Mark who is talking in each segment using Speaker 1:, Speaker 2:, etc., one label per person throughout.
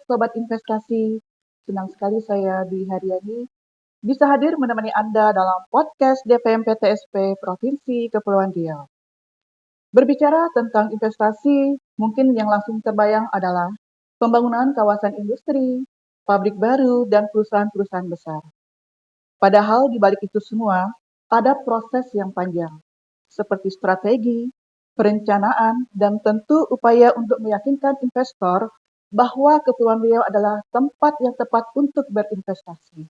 Speaker 1: Sobat Investasi. Senang sekali saya Dwi Haryani bisa hadir menemani Anda dalam podcast DPM PTSP Provinsi Kepulauan Riau. Berbicara tentang investasi, mungkin yang langsung terbayang adalah pembangunan kawasan industri, pabrik baru, dan perusahaan-perusahaan besar. Padahal di balik itu semua, ada proses yang panjang, seperti strategi, perencanaan, dan tentu upaya untuk meyakinkan investor bahwa Kepulauan Riau adalah tempat yang tepat untuk berinvestasi.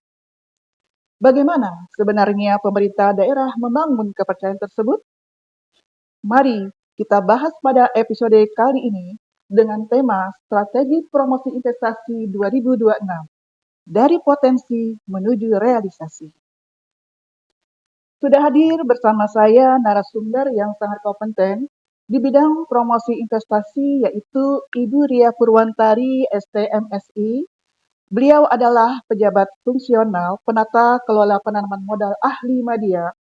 Speaker 1: Bagaimana sebenarnya pemerintah daerah membangun kepercayaan tersebut? Mari kita bahas pada episode kali ini dengan tema Strategi Promosi Investasi 2026, dari potensi menuju realisasi. Sudah hadir bersama saya narasumber yang sangat kompeten di bidang promosi investasi, yaitu Ibu Ria Purwantari, STMSI. Beliau adalah pejabat fungsional penata kelola penanaman modal ahli media,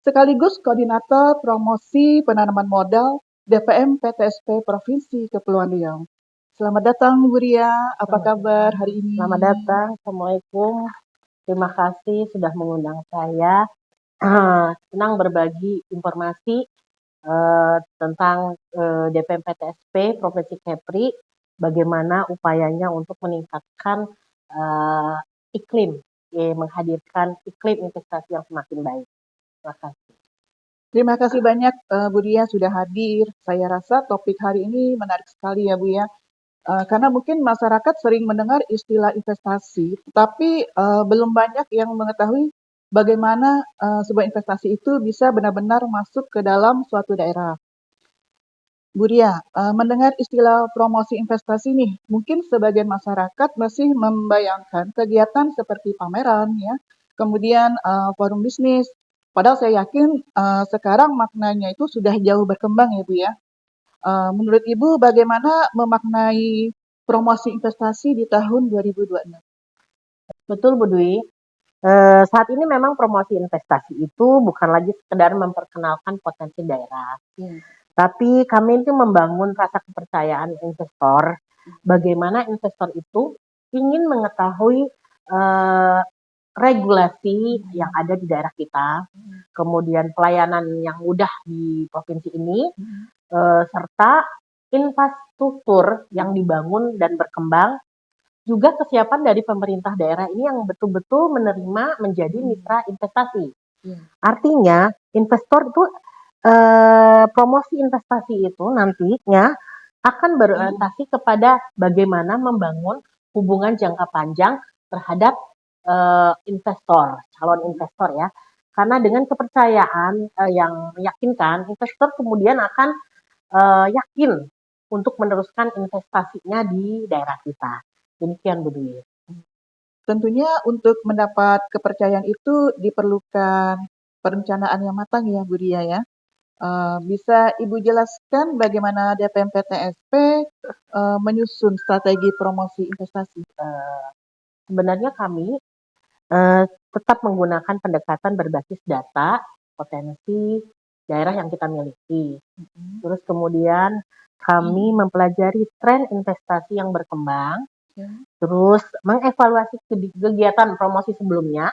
Speaker 1: sekaligus koordinator promosi penanaman modal DPM PTSP Provinsi Kepulauan Riau. Selamat datang Ibu Ria, apa kabar hari ini?
Speaker 2: Selamat datang, Assalamualaikum. Terima kasih sudah mengundang saya. Senang berbagi informasi tentang DPM PTSP Provinsi Kepri, bagaimana upayanya untuk meningkatkan iklim, menghadirkan iklim investasi yang semakin baik. Terima kasih.
Speaker 1: Terima kasih banyak Bu Ria sudah hadir. Saya rasa topik hari ini menarik sekali ya Bu ya. Karena mungkin masyarakat sering mendengar istilah investasi, tetapi belum banyak yang mengetahui bagaimana sebuah investasi itu bisa benar-benar masuk ke dalam suatu daerah. Bu Ria, mendengar istilah promosi investasi nih, mungkin sebagian masyarakat masih membayangkan kegiatan seperti pameran, ya, kemudian forum bisnis. Padahal saya yakin sekarang maknanya itu sudah jauh berkembang ya Bu ya. Menurut Ibu bagaimana memaknai promosi investasi di tahun 2026?
Speaker 2: Betul, Bu Dwi. Saat ini memang promosi investasi itu bukan lagi sekedar memperkenalkan potensi daerah, tapi kami itu membangun rasa kepercayaan investor. Bagaimana investor itu ingin mengetahui regulasi yang ada di daerah kita, kemudian pelayanan yang mudah di provinsi ini, serta infrastruktur yang dibangun dan berkembang, juga kesiapan dari pemerintah daerah ini yang betul-betul menerima menjadi mitra investasi. Artinya investor itu promosi investasi itu nantinya akan berorientasi kepada bagaimana membangun hubungan jangka panjang terhadap investor, calon investor ya. Karena dengan kepercayaan yang meyakinkan, investor kemudian akan yakin untuk meneruskan investasinya di daerah kita. Demikian Bu Dwi.
Speaker 1: Tentunya untuk mendapat kepercayaan itu diperlukan perencanaan yang matang ya Bu Ria ya. Bisa Ibu jelaskan bagaimana DPM PTSP menyusun strategi promosi investasi?
Speaker 2: Sebenarnya kami tetap menggunakan pendekatan berbasis data, potensi daerah yang kita miliki. Terus kemudian kami mempelajari tren investasi yang berkembang, terus mengevaluasi kegiatan promosi sebelumnya,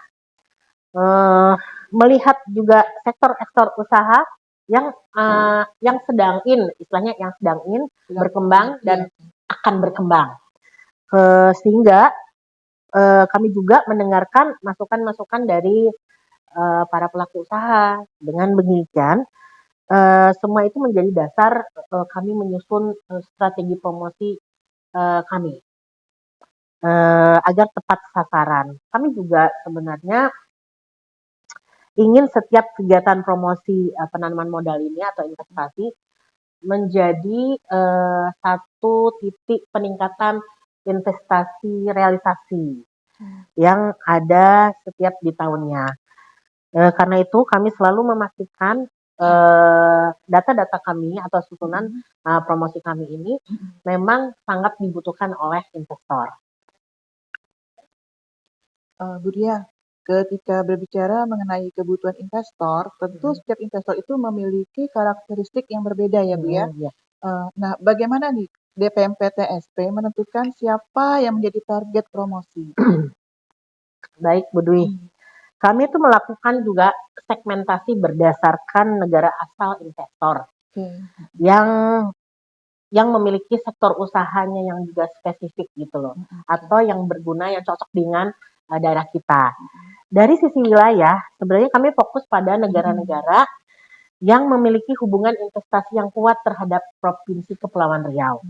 Speaker 2: melihat juga sektor-sektor usaha yang sedang istilahnya yang sedang berkembang dan akan berkembang, sehingga kami juga mendengarkan masukan-masukan dari para pelaku usaha. Dengan demikian, semua itu menjadi dasar kami menyusun strategi promosi kami agar tepat sasaran. Kami juga sebenarnya ingin setiap kegiatan promosi penanaman modal ini atau investasi menjadi satu titik peningkatan investasi realisasi yang ada setiap di tahunnya. Karena itu kami selalu memastikan data-data kami atau susunan promosi kami ini memang sangat dibutuhkan oleh investor.
Speaker 1: Bu Ria, ketika berbicara mengenai kebutuhan investor, tentu setiap investor itu memiliki karakteristik yang berbeda ya Bu ya. Nah, bagaimana nih DPMPTSP menentukan siapa yang menjadi target promosi?
Speaker 2: Baik, Bu Dwi. Kami itu melakukan juga segmentasi berdasarkan negara asal investor
Speaker 1: Oke.
Speaker 2: yang memiliki sektor usahanya yang juga spesifik gitu loh, atau yang berguna yang cocok dengan daerah kita. Dari sisi wilayah, sebenarnya kami fokus pada negara-negara yang memiliki hubungan investasi yang kuat terhadap Provinsi Kepulauan Riau.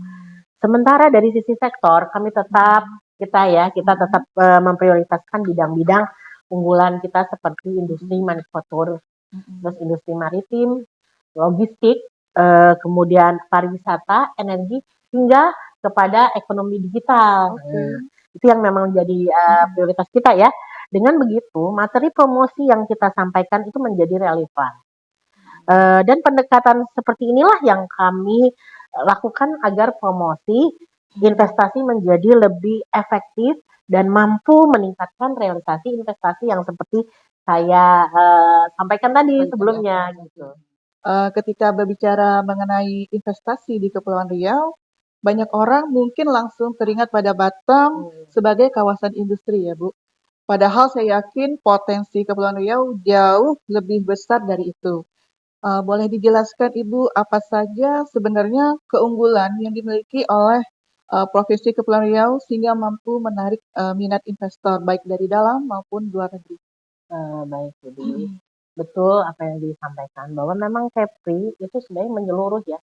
Speaker 2: Sementara dari sisi sektor, kami tetap kita tetap memprioritaskan bidang-bidang unggulan kita seperti industri manufaktur, terus industri maritim, logistik, kemudian pariwisata, energi, hingga kepada ekonomi digital. Itu yang memang menjadi prioritas kita ya. Dengan begitu, materi promosi yang kita sampaikan itu menjadi relevan. Dan pendekatan seperti inilah yang kami lakukan agar promosi investasi menjadi lebih efektif dan mampu meningkatkan realisasi investasi yang seperti saya sampaikan tadi sebelumnya gitu.
Speaker 1: Ketika berbicara mengenai investasi di Kepulauan Riau, banyak orang mungkin langsung teringat pada Batam sebagai kawasan industri ya Bu. Padahal saya yakin potensi Kepulauan Riau jauh lebih besar dari itu. Boleh dijelaskan Ibu apa saja sebenarnya keunggulan yang dimiliki oleh Provinsi Kepulauan Riau sehingga mampu menarik minat investor baik dari dalam maupun luar negeri?
Speaker 2: Baik, jadi betul apa yang disampaikan bahwa memang Kepri itu sebenarnya menyeluruh ya.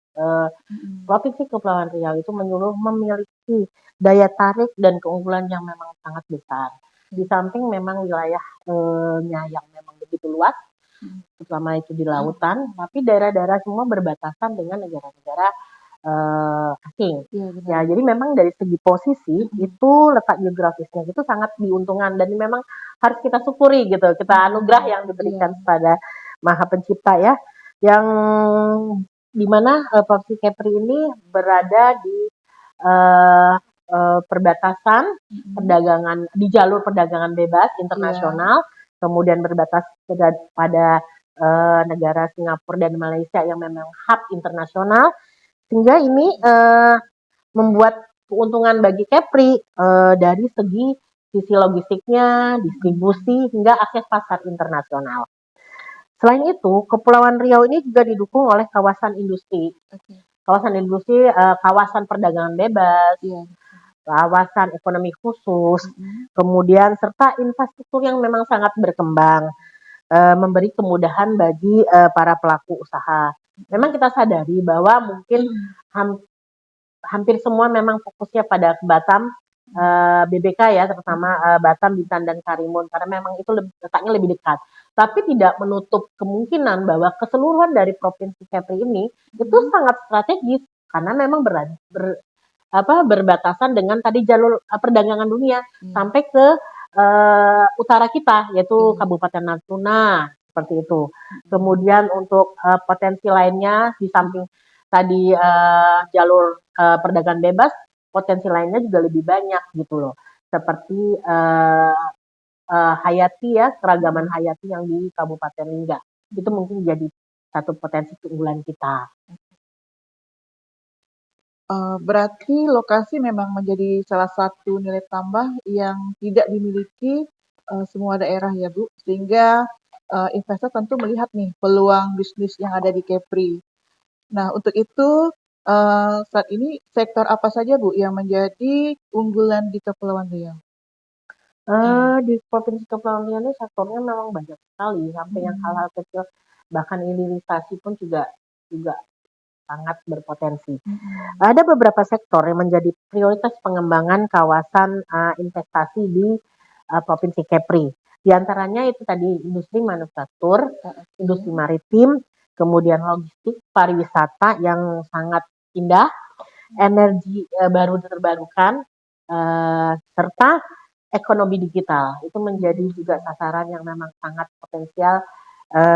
Speaker 2: Provinsi Kepulauan Riau itu menyeluruh memiliki daya tarik dan keunggulan yang memang sangat besar. Di samping memang wilayahnya yang memang begitu luas, terutama itu di lautan, tapi daerah-daerah semua berbatasan dengan negara-negara asing. Ya, jadi memang dari segi posisi itu letak geografisnya itu sangat diuntungkan dan memang harus kita syukuri gitu. Kita anugerah yang diberikan kepada Maha Pencipta ya, yang dimana Provinsi Kepri ini berada di perbatasan perdagangan di jalur perdagangan bebas internasional, kemudian berbatas pada negara Singapura dan Malaysia yang memang hub internasional, sehingga ini membuat keuntungan bagi Kepri dari sisi logistiknya, distribusi, hingga akses pasar internasional. Selain itu, Kepulauan Riau ini juga didukung oleh kawasan industri. Kawasan perdagangan bebas, kawasan ekonomi khusus, kemudian serta infrastruktur yang memang sangat berkembang, memberi kemudahan bagi para pelaku usaha. Memang kita sadari bahwa mungkin hampir semua memang fokusnya pada Batam, BBK ya, terutama Batam, Bintan, dan Karimun, karena memang itu letaknya lebih dekat. Tapi tidak menutup kemungkinan bahwa keseluruhan dari Provinsi Kepri ini itu sangat strategis, karena memang berbatasan dengan tadi jalur perdagangan dunia sampai ke utara kita, yaitu Kabupaten Natuna, seperti itu. Kemudian untuk potensi lainnya di samping tadi jalur perdagangan bebas, potensi lainnya juga lebih banyak gitu loh. Seperti hayati ya, keragaman hayati yang di Kabupaten Lingga. Itu mungkin jadi satu potensi keunggulan kita.
Speaker 1: Berarti lokasi memang menjadi salah satu nilai tambah yang tidak dimiliki semua daerah ya Bu, sehingga investor tentu melihat nih peluang bisnis yang ada di Kepri. Nah, untuk itu saat ini sektor apa saja Bu yang menjadi unggulan di Kepulauan Riau?
Speaker 2: Di Provinsi Kepulauan Riau ini sektornya memang banyak sekali, sampai yang hal-hal kecil, bahkan hilirisasi pun juga sangat berpotensi. Ada beberapa sektor yang menjadi prioritas pengembangan kawasan investasi di Provinsi Kepri. Di antaranya itu tadi industri manufaktur, industri maritim, kemudian logistik, pariwisata yang sangat indah, energi baru terbarukan, serta ekonomi digital. Itu menjadi juga sasaran yang memang sangat potensial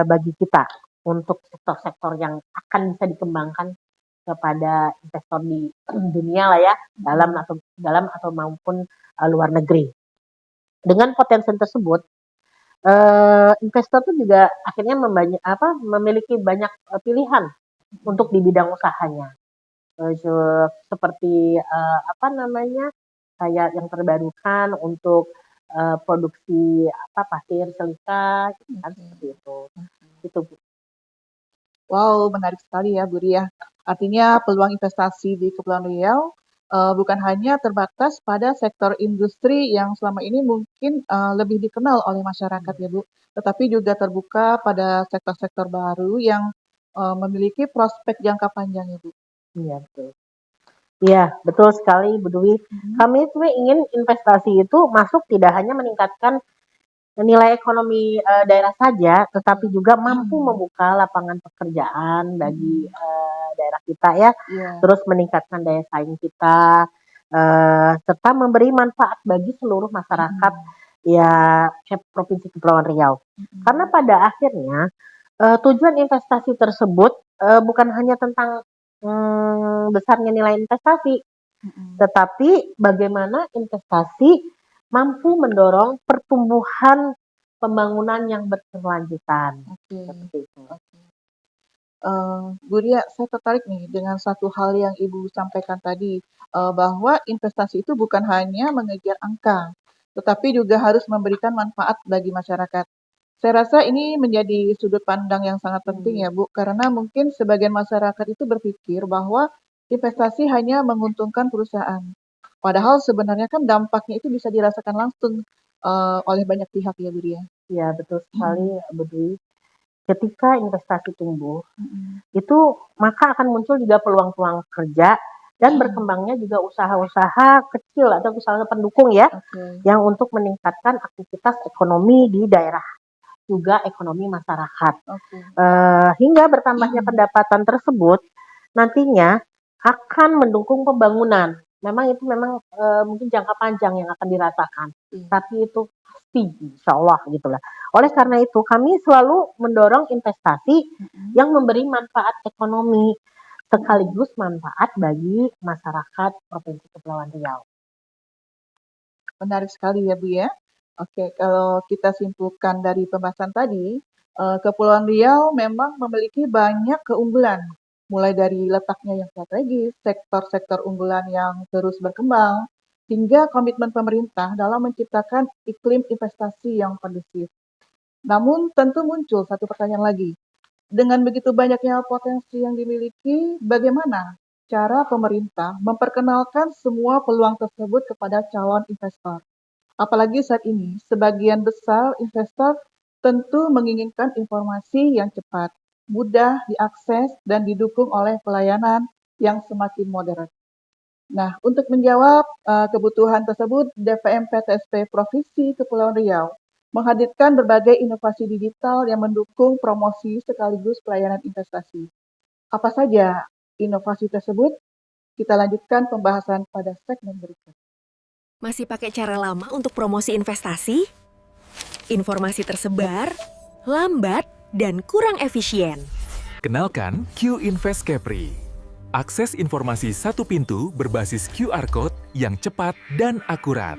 Speaker 2: bagi kita untuk sektor-sektor yang akan bisa dikembangkan kepada investor di dunia lah ya, dalam atau maupun luar negeri. Dengan potensi tersebut, investor itu juga akhirnya memiliki banyak pilihan untuk di bidang usahanya. seperti apa namanya, kayak yang terbarukan untuk produksi apa pasir silika, gitu kan,
Speaker 1: Oke.
Speaker 2: seperti itu.
Speaker 1: Oke.
Speaker 2: Itu Bu.
Speaker 1: Wow, menarik sekali ya, Bu Ria. Artinya peluang investasi di Kepulauan Riau bukan hanya terbatas pada sektor industri yang selama ini mungkin lebih dikenal oleh masyarakat ya, Bu, tetapi juga terbuka pada sektor-sektor baru yang memiliki prospek jangka panjang ya, Bu.
Speaker 2: Iya betul. Iya, betul sekali Bu Dwi.
Speaker 1: Mhm.
Speaker 2: Kami itu ingin investasi itu masuk tidak hanya meningkatkan nilai ekonomi daerah saja, tetapi
Speaker 1: Oke.
Speaker 2: juga mampu
Speaker 1: Mhm.
Speaker 2: membuka lapangan pekerjaan bagi
Speaker 1: Mhm.
Speaker 2: daerah kita ya,
Speaker 1: Iya.
Speaker 2: terus meningkatkan daya saing kita, serta memberi manfaat bagi seluruh masyarakat
Speaker 1: Mhm.
Speaker 2: ya Provinsi Kepulauan Riau. Karena
Speaker 1: Mhm.
Speaker 2: pada akhirnya tujuan investasi tersebut bukan hanya tentang besarnya nilai investasi,
Speaker 1: Mhm.
Speaker 2: tetapi bagaimana investasi mampu mendorong pertumbuhan pembangunan yang berkelanjutan,
Speaker 1: Oke.
Speaker 2: seperti itu.
Speaker 1: Oke. Bu Ria, saya tertarik nih dengan satu hal yang Ibu sampaikan tadi, bahwa investasi itu bukan hanya mengejar angka, tetapi juga harus memberikan manfaat bagi masyarakat. Saya rasa ini menjadi sudut pandang yang sangat penting
Speaker 2: Hmm.
Speaker 1: ya, Bu, karena mungkin sebagian masyarakat itu berpikir bahwa investasi hanya menguntungkan perusahaan. Padahal sebenarnya kan dampaknya itu bisa dirasakan langsung oleh banyak pihak ya, Bu Ria.
Speaker 2: Ya betul sekali,
Speaker 1: Mhm.
Speaker 2: Bu Dwi. Ketika investasi tumbuh,
Speaker 1: Mhm.
Speaker 2: itu maka akan muncul juga peluang-peluang kerja dan
Speaker 1: Mhm.
Speaker 2: berkembangnya juga usaha-usaha kecil atau usaha pendukung ya,
Speaker 1: Oke.
Speaker 2: yang untuk meningkatkan aktivitas ekonomi di daerah, juga ekonomi masyarakat.
Speaker 1: Oke.
Speaker 2: Hingga bertambahnya
Speaker 1: Mhm.
Speaker 2: pendapatan tersebut nantinya akan mendukung pembangunan. Memang mungkin jangka panjang yang akan dirasakan,
Speaker 1: Iya.
Speaker 2: tapi itu pasti insya Allah gitulah. Oleh karena itu kami selalu mendorong investasi
Speaker 1: Mhm.
Speaker 2: yang memberi manfaat ekonomi
Speaker 1: Mhm.
Speaker 2: sekaligus manfaat bagi masyarakat Provinsi Kepulauan Riau.
Speaker 1: Menarik sekali ya, Bu, ya. Oke, kalau kita simpulkan dari pembahasan tadi, Kepulauan Riau memang memiliki banyak keunggulan, mulai dari letaknya yang strategis, sektor-sektor unggulan yang terus berkembang, hingga komitmen pemerintah dalam menciptakan iklim investasi yang kondusif. Namun tentu muncul satu pertanyaan lagi, dengan begitu banyaknya potensi yang dimiliki, bagaimana cara pemerintah memperkenalkan semua peluang tersebut kepada calon investor? Apalagi saat ini, sebagian besar investor tentu menginginkan informasi yang cepat, mudah diakses, dan didukung oleh pelayanan yang semakin modern. Nah, untuk menjawab kebutuhan tersebut, DPM PTSP Provinsi Kepulauan Riau menghadirkan berbagai inovasi digital yang mendukung promosi sekaligus pelayanan investasi. Apa saja inovasi tersebut? Kita lanjutkan pembahasan pada segmen berikut.
Speaker 3: Masih pakai cara lama untuk promosi investasi? Informasi tersebar, lambat, dan kurang efisien.
Speaker 4: Kenalkan Q Invest Capri. Akses informasi satu pintu berbasis QR Code yang cepat dan akurat.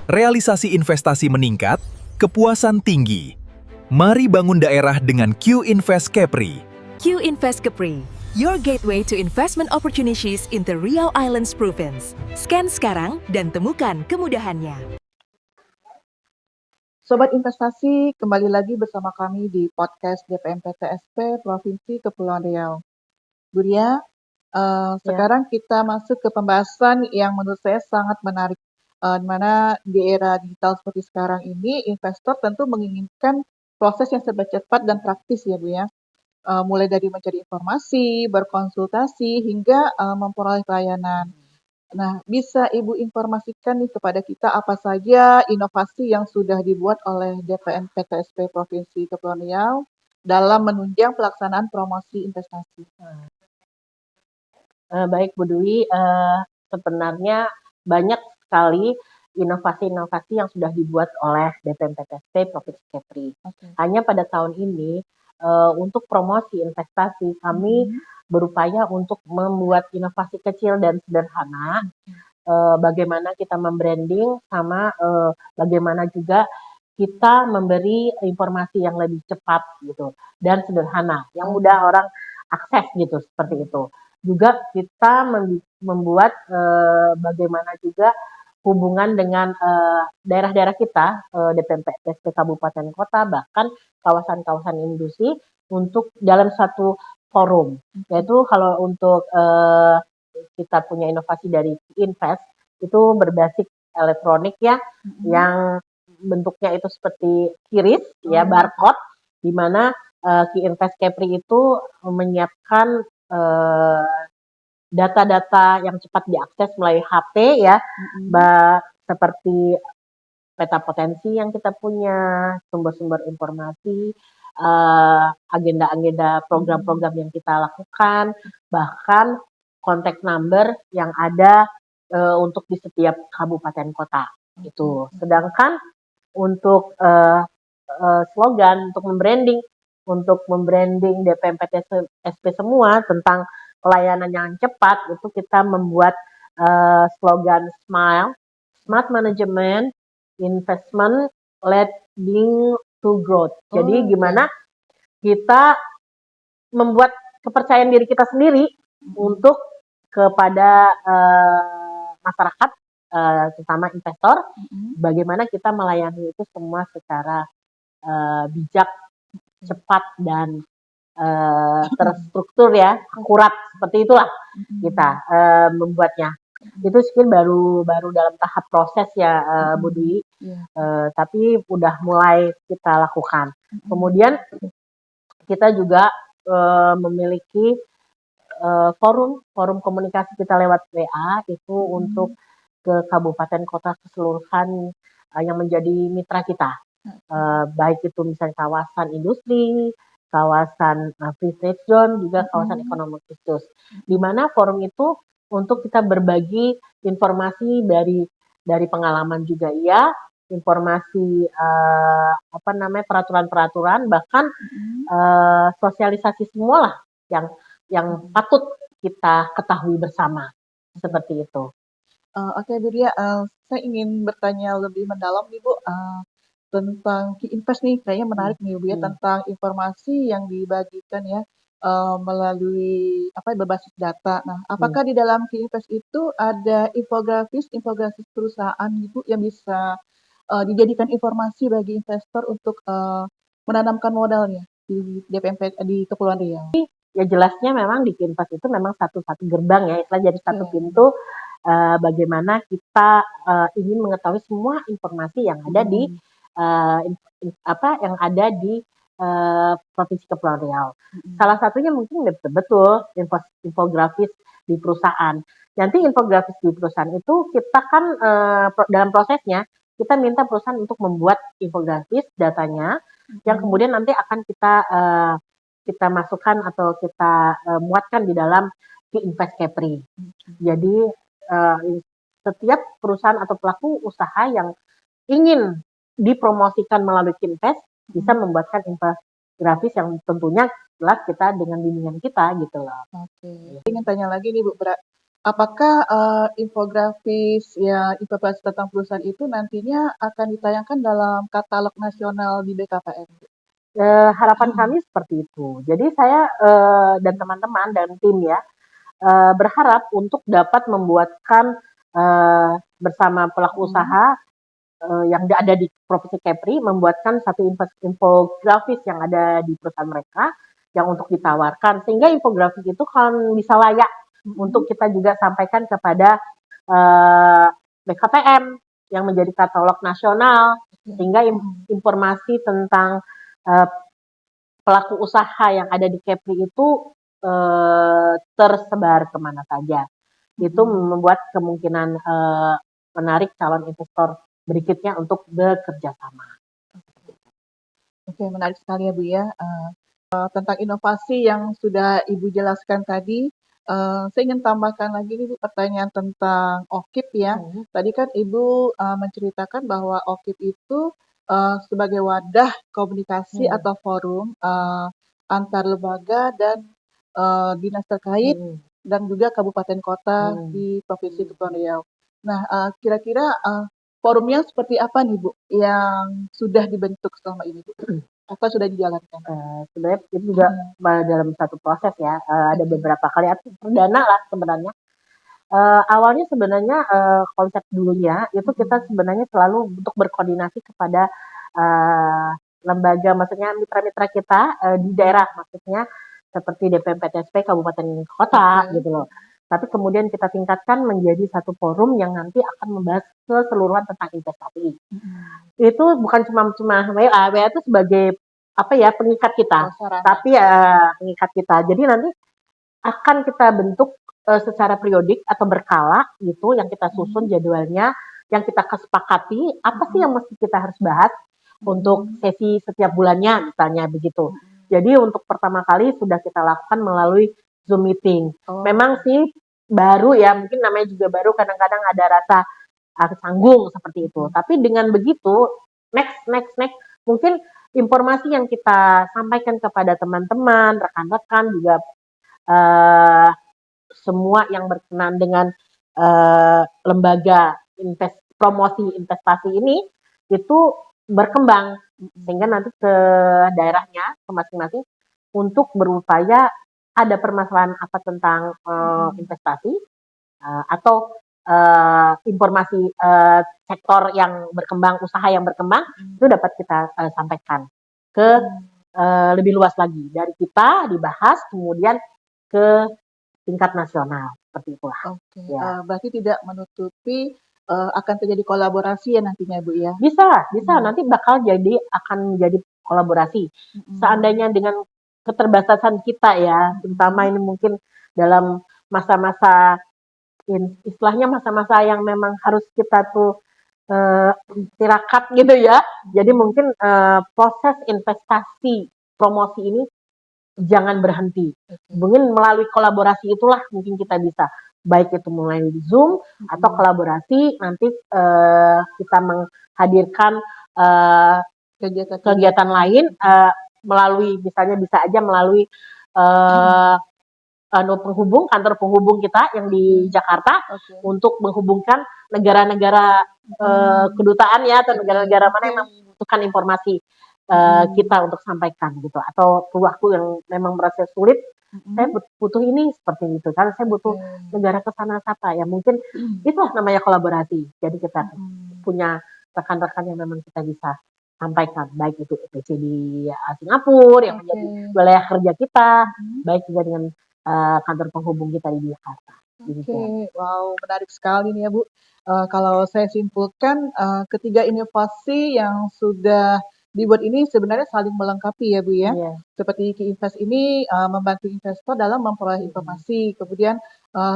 Speaker 5: Realisasi investasi meningkat, kepuasan tinggi. Mari bangun daerah dengan Q Invest Capri.
Speaker 3: Q Invest Capri, your gateway to investment opportunities in the Riau Islands Province. Scan sekarang dan temukan kemudahannya.
Speaker 1: Sobat investasi, kembali lagi bersama kami di podcast DPM PTSP Provinsi Kepulauan Riau. Bu Ria,
Speaker 2: Ya.
Speaker 1: sekarang kita masuk ke pembahasan yang menurut saya sangat menarik, di mana di era digital seperti sekarang ini, investor tentu menginginkan proses yang serba cepat dan praktis ya Bu ya. Mulai dari mencari informasi, berkonsultasi, hingga memperoleh pelayanan. Nah, bisa Ibu informasikan nih kepada kita apa saja inovasi yang sudah dibuat oleh DPM PTSP Provinsi Kepulauan Riau dalam menunjang pelaksanaan promosi investasi?
Speaker 2: Baik Bu Dwi, sebenarnya banyak sekali inovasi-inovasi yang sudah dibuat oleh DPMPTSP Provinsi Kepri.
Speaker 1: Oke.
Speaker 2: Hanya pada tahun ini, untuk promosi investasi kami
Speaker 1: Mhm.
Speaker 2: berupaya untuk membuat inovasi kecil dan sederhana, bagaimana kita membranding sama, bagaimana juga kita memberi informasi yang lebih cepat gitu dan sederhana, yang mudah orang akses gitu, seperti itu. juga kita membuat bagaimana juga hubungan dengan daerah-daerah kita, DPMP kabupaten kota, bahkan kawasan-kawasan industri untuk dalam satu forum. Yaitu kalau untuk kita punya inovasi dari Invest itu berbasis elektronik ya, yang bentuknya itu seperti QRIS ya, barcode, di mana Invest Kepri itu menyiapkan data-data yang cepat diakses melalui HP ya, seperti peta potensi yang kita punya, sumber-sumber informasi, agenda-agenda program-program yang kita lakukan, bahkan kontak number yang ada untuk di setiap kabupaten kota itu. Sedangkan untuk slogan untuk membranding DPMPTSP semua tentang pelayanan yang cepat, itu kita membuat slogan Smart Management Investment Leading to Growth. Jadi gimana kita membuat kepercayaan diri kita sendiri untuk kepada masyarakat, terutama investor, bagaimana kita melayani itu semua secara bijak, cepat, dan terstruktur ya, akurat, seperti itulah kita membuatnya. Itu mungkin baru dalam tahap proses ya, Bu Dwi, tapi udah mulai kita lakukan. Kemudian kita juga memiliki forum komunikasi kita lewat WA itu untuk ke kabupaten kota keseluruhan yang menjadi mitra kita, baik itu misalnya kawasan industri, kawasan free trade zone, juga kawasan ekonomi khusus. Di mana forum itu untuk kita berbagi informasi dari pengalaman juga ya, informasi peraturan-peraturan, bahkan sosialisasi semua lah yang patut kita ketahui bersama, seperti itu.
Speaker 1: Oke Bu Dia, saya ingin bertanya lebih mendalam nih Bu, tentang Invest nih, kayaknya menarik nih Bu ya, tentang informasi yang dibagikan ya, melalui berbasis data. Nah, apakah di dalam Invest itu ada infografis perusahaan gitu yang bisa dijadikan informasi bagi investor untuk menanamkan modalnya di DPMP di Kepulauan Riau?
Speaker 2: Ya jelasnya memang di Invest itu memang satu-satu gerbang ya, istilah jadi satu pintu. Bagaimana kita ingin mengetahui semua informasi yang ada di yang ada di Provinsi Kepulauan Riau. Salah satunya mungkin betul infografis di perusahaan. Nanti infografis di perusahaan itu kita kan dalam prosesnya kita minta perusahaan untuk membuat infografis datanya yang kemudian nanti akan kita masukkan atau kita muatkan di dalam Invest Kepri. Jadi setiap perusahaan atau pelaku usaha yang ingin dipromosikan melalui Invest bisa membuatkan infografis yang tentunya jelas kita dengan bimbingan kita gitu loh.
Speaker 1: Oke. Ingin tanya lagi nih Bu, apakah infografis tentang perusahaan itu nantinya akan ditayangkan dalam katalog nasional di BKPM?
Speaker 2: Harapan kami seperti itu. Jadi saya dan teman-teman dan tim ya berharap untuk dapat membuatkan bersama pelaku usaha yang ada di Provinsi Kepri, membuatkan satu infografis yang ada di perusahaan mereka yang untuk ditawarkan, sehingga infografis itu kan bisa layak untuk kita juga sampaikan kepada BKPM yang menjadi katalog nasional, sehingga informasi tentang pelaku usaha yang ada di Kepri itu tersebar kemana saja. Itu membuat kemungkinan menarik calon investor berikutnya untuk bekerja sama.
Speaker 1: Oke, menarik sekali ya Bu ya. Tentang inovasi yang sudah Ibu jelaskan tadi, saya ingin tambahkan lagi nih Bu, pertanyaan tentang OKIP ya. Tadi kan Ibu menceritakan bahwa OKIP itu sebagai wadah komunikasi atau forum antar lembaga dan dinas terkait dan juga kabupaten kota di Provinsi Kepulauan Riau. Nah, kira-kira forumnya seperti apa nih Bu yang sudah dibentuk selama ini Bu? Apa sudah dijalankan?
Speaker 2: Sebenarnya itu juga dalam satu proses ya, ada beberapa kali perdana lah sebenarnya. Awalnya sebenarnya konsep dulunya itu kita sebenarnya selalu untuk berkoordinasi kepada lembaga, maksudnya mitra-mitra kita di daerah, maksudnya seperti DPM-PTSP kabupaten kota gitu loh. Tapi kemudian kita tingkatkan menjadi satu forum yang nanti akan membahas keseluruhan tentang investasi. Itu bukan cuma WA itu sebagai apa ya, pengikat kita, tapi pengikat kita. Jadi nanti akan kita bentuk secara periodik atau berkala gitu, yang kita susun jadwalnya, yang kita kesepakati apa sih yang mesti kita harus bahas untuk sesi setiap bulannya misalnya begitu. Jadi untuk pertama kali sudah kita lakukan melalui Zoom meeting. Memang sih baru ya, mungkin namanya juga baru, kadang-kadang ada rasa canggung seperti itu. Tapi dengan begitu next mungkin informasi yang kita sampaikan kepada teman-teman, rekan-rekan juga semua yang berkenan dengan lembaga promosi investasi ini itu berkembang sehingga nanti ke daerahnya ke masing-masing untuk berupaya ada permasalahan apa tentang investasi atau informasi sektor yang berkembang, usaha yang berkembang itu dapat kita sampaikan ke lebih luas lagi, dari kita dibahas kemudian ke tingkat nasional, seperti itulah.
Speaker 1: Ya. Berarti tidak menutupi akan terjadi kolaborasi ya nantinya Bu ya?
Speaker 2: Bisa nanti akan menjadi kolaborasi. Seandainya dengan keterbatasan kita ya, terutama ini mungkin dalam masa-masa istilahnya masa-masa yang memang harus kita tuh tirakat gitu ya. Jadi mungkin proses investasi promosi ini jangan berhenti. Mungkin melalui kolaborasi itulah mungkin kita bisa, baik itu mulai di Zoom atau kolaborasi nanti kita menghadirkan kegiatan lain melalui, misalnya bisa aja melalui kantor penghubung kita yang di Jakarta untuk menghubungkan negara-negara kedutaan ya, atau negara-negara mana yang membutuhkan informasi kita untuk sampaikan gitu, atau waktu yang memang merasa sulit, saya butuh ini seperti itu, karena saya butuh negara kesana apa ya, mungkin itulah namanya kolaborasi. Jadi kita punya rekan-rekan yang memang kita bisa sampaikan, baik itu EPC di Singapura yang menjadi wilayah kerja kita, baik juga dengan kantor penghubung kita di Jakarta.
Speaker 1: Wow, menarik sekali nih ya Bu. Kalau saya simpulkan, ketiga inovasi yang sudah dibuat ini sebenarnya saling melengkapi ya Bu ya. Seperti Ki-Invest ini membantu investor dalam memperoleh informasi, kemudian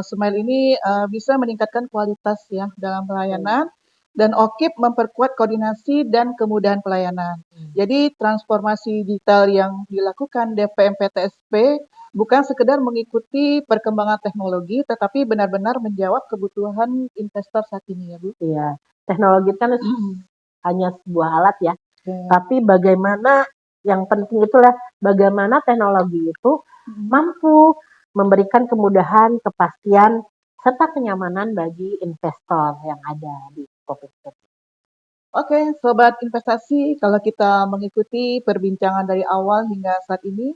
Speaker 1: Smile ini bisa meningkatkan kualitas ya dalam pelayanan, dan OKIP memperkuat koordinasi dan kemudahan pelayanan. Jadi transformasi digital yang dilakukan DPM PTSP bukan sekedar mengikuti perkembangan teknologi, tetapi benar-benar menjawab kebutuhan investor saat ini ya Bu.
Speaker 2: Iya, teknologi kan hanya sebuah alat ya. Tapi bagaimana, yang penting itulah bagaimana teknologi itu mampu memberikan kemudahan, kepastian, serta kenyamanan bagi investor yang ada di Provinsi.
Speaker 1: Oke, Sobat Investasi, kalau kita mengikuti perbincangan dari awal hingga saat ini,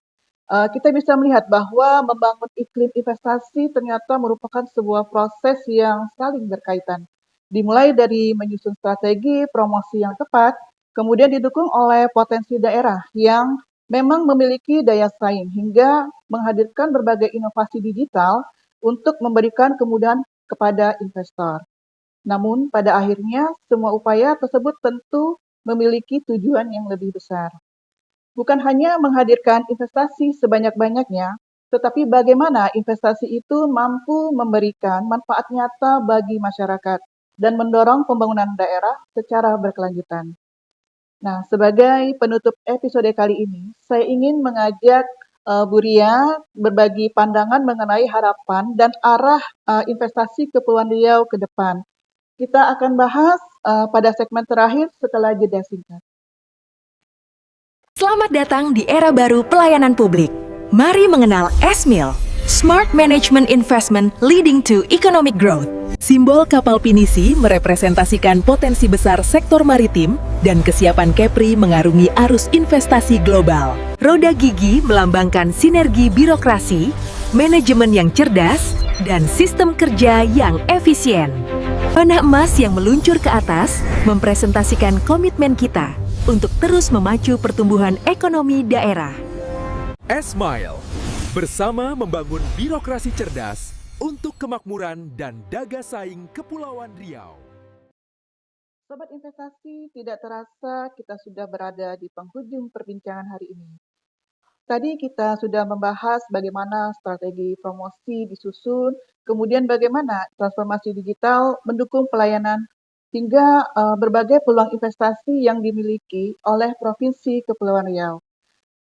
Speaker 1: kita bisa melihat bahwa membangun iklim investasi ternyata merupakan sebuah proses yang saling berkaitan. Dimulai dari menyusun strategi promosi yang tepat, kemudian didukung oleh potensi daerah yang memang memiliki daya saing hingga menghadirkan berbagai inovasi digital untuk memberikan kemudahan kepada investor. Namun pada akhirnya semua upaya tersebut tentu memiliki tujuan yang lebih besar. Bukan hanya menghadirkan investasi sebanyak-banyaknya, tetapi bagaimana investasi itu mampu memberikan manfaat nyata bagi masyarakat dan mendorong pembangunan daerah secara berkelanjutan. Nah, sebagai penutup episode kali ini, saya ingin mengajak Bu Ria berbagi pandangan mengenai harapan dan arah investasi Kepulauan Riau ke depan. Kita akan bahas pada segmen terakhir setelah jeda singkat.
Speaker 3: Selamat datang di era baru pelayanan publik. Mari mengenal SMIL, Smart Management Investment Leading to Economic Growth. Simbol kapal pinisi merepresentasikan potensi besar sektor maritim dan kesiapan Kepri mengarungi arus investasi global. Roda gigi melambangkan sinergi birokrasi, manajemen yang cerdas, dan sistem kerja yang efisien. Panah emas yang meluncur ke atas mempresentasikan komitmen kita untuk terus memacu pertumbuhan ekonomi daerah.
Speaker 4: S-Mile, bersama membangun birokrasi cerdas untuk kemakmuran dan daga saing Kepulauan Riau.
Speaker 1: Sobat investasi, tidak terasa kita sudah berada di penghujung perbincangan hari ini. Tadi kita sudah membahas bagaimana strategi promosi disusun, kemudian bagaimana transformasi digital mendukung pelayanan, hingga berbagai peluang investasi yang dimiliki oleh Provinsi Kepulauan Riau.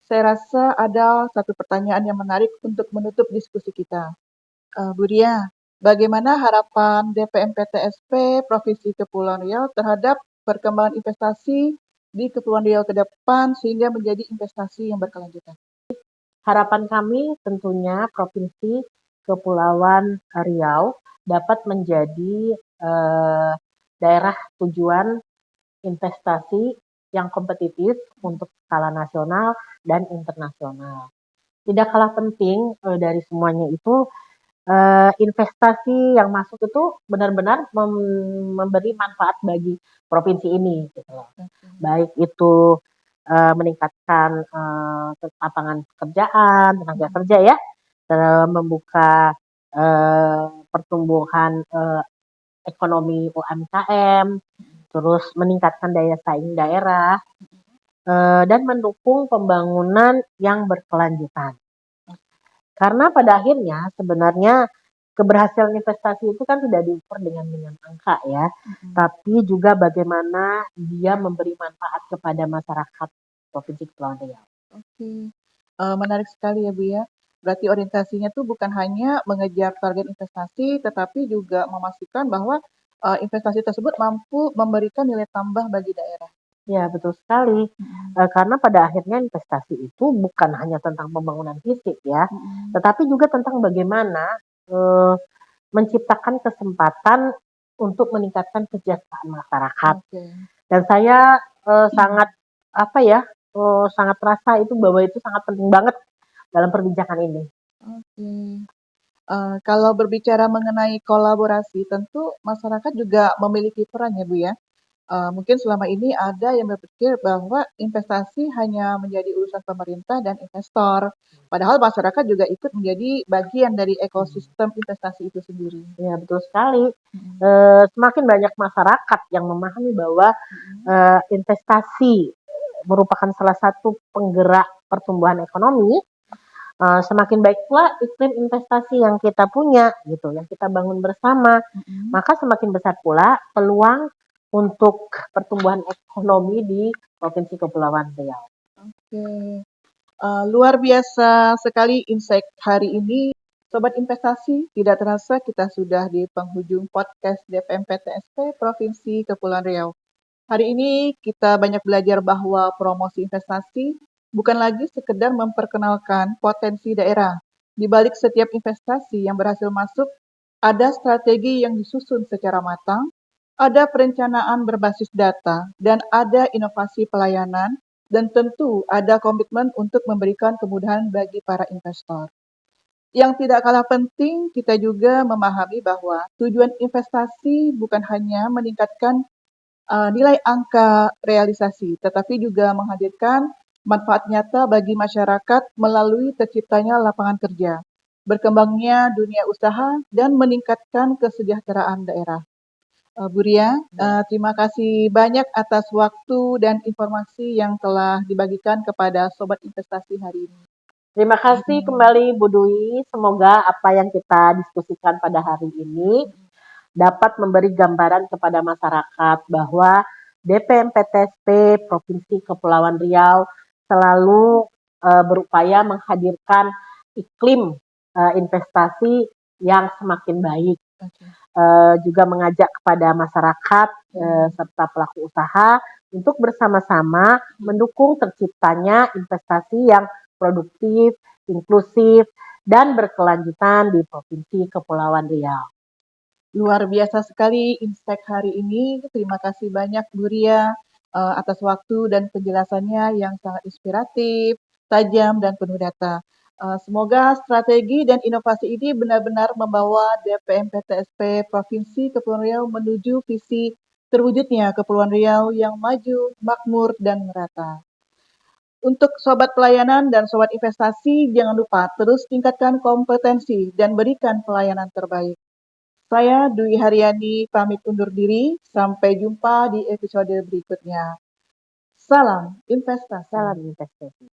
Speaker 1: Saya rasa ada satu pertanyaan yang menarik untuk menutup diskusi kita. Bu Ria, bagaimana harapan DPMPTSP Provinsi Kepulauan Riau terhadap perkembangan investasi di Kepulauan Riau ke depan sehingga menjadi investasi yang berkelanjutan?
Speaker 2: Harapan kami tentunya Provinsi Kepulauan Riau dapat menjadi daerah tujuan investasi yang kompetitif untuk skala nasional dan internasional. Tidak kalah penting dari semuanya itu, investasi yang masuk itu benar-benar memberi manfaat bagi provinsi ini, gitu loh. Baik itu meningkatkan lapangan pekerjaan, tenaga kerja ya, membuka pertumbuhan ekonomi UMKM, terus meningkatkan daya saing daerah, dan mendukung pembangunan yang berkelanjutan. Karena pada akhirnya sebenarnya keberhasilan investasi itu kan tidak diukur dengan angka ya, tapi juga bagaimana dia memberi manfaat kepada masyarakat Provinsi Kepulauan Riau.
Speaker 1: Oke, menarik sekali ya Bu ya. Berarti orientasinya tuh bukan hanya mengejar target investasi, tetapi juga memastikan bahwa investasi tersebut mampu memberikan nilai tambah bagi daerah.
Speaker 2: Ya, betul sekali. Karena pada akhirnya investasi itu bukan hanya tentang pembangunan fisik ya, tetapi juga tentang bagaimana menciptakan kesempatan untuk meningkatkan kesejahteraan masyarakat.
Speaker 1: Oke.
Speaker 2: Dan saya sangat sangat terasa itu bahwa itu sangat penting banget dalam perbincangan ini.
Speaker 1: Oke. Kalau berbicara mengenai kolaborasi, tentu masyarakat juga memiliki peran ya Bu ya. Mungkin selama ini ada yang berpikir bahwa investasi hanya menjadi urusan pemerintah dan investor, padahal masyarakat juga ikut menjadi bagian dari ekosistem investasi itu sendiri.
Speaker 2: Ya, betul sekali. Semakin banyak masyarakat yang memahami bahwa investasi merupakan salah satu penggerak pertumbuhan ekonomi, semakin baik pula iklim investasi yang kita punya gitu, yang kita bangun bersama, maka semakin besar pula peluang untuk pertumbuhan ekonomi di Provinsi Kepulauan Riau.
Speaker 1: Oke, luar biasa sekali insight hari ini. Sobat investasi, tidak terasa kita sudah di penghujung podcast DPMPTSP Provinsi Kepulauan Riau. Hari ini kita banyak belajar bahwa promosi investasi bukan lagi sekedar memperkenalkan potensi daerah. Di balik setiap investasi yang berhasil masuk, ada strategi yang disusun secara matang, ada perencanaan berbasis data, dan ada inovasi pelayanan, dan tentu ada komitmen untuk memberikan kemudahan bagi para investor. Yang tidak kalah penting, kita juga memahami bahwa tujuan investasi bukan hanya meningkatkan nilai angka realisasi, tetapi juga menghadirkan manfaat nyata bagi masyarakat melalui terciptanya lapangan kerja, berkembangnya dunia usaha, dan meningkatkan kesejahteraan daerah. Bu Ria, terima kasih banyak atas waktu dan informasi yang telah dibagikan kepada Sobat Investasi hari ini.
Speaker 2: Terima kasih kembali Bu Dwi, semoga apa yang kita diskusikan pada hari ini dapat memberi gambaran kepada masyarakat bahwa DPMPTSP Provinsi Kepulauan Riau selalu berupaya menghadirkan iklim investasi yang semakin baik. Juga mengajak kepada masyarakat serta pelaku usaha untuk bersama-sama mendukung terciptanya investasi yang produktif, inklusif, dan berkelanjutan di Provinsi Kepulauan Riau.
Speaker 1: Luar biasa sekali insight hari ini. Terima kasih banyak Bu Ria. atas waktu dan penjelasannya yang sangat inspiratif, tajam, dan penuh data. Semoga strategi dan inovasi ini benar-benar membawa DPM PTSP Provinsi Kepulauan Riau menuju visi terwujudnya Kepulauan Riau yang maju, makmur, dan merata. Untuk sobat pelayanan dan sobat investasi, jangan lupa terus tingkatkan kompetensi dan berikan pelayanan terbaik. Saya Dwi Haryani pamit undur diri. Sampai jumpa di episode berikutnya. Salam investasi.
Speaker 2: Salam investasi.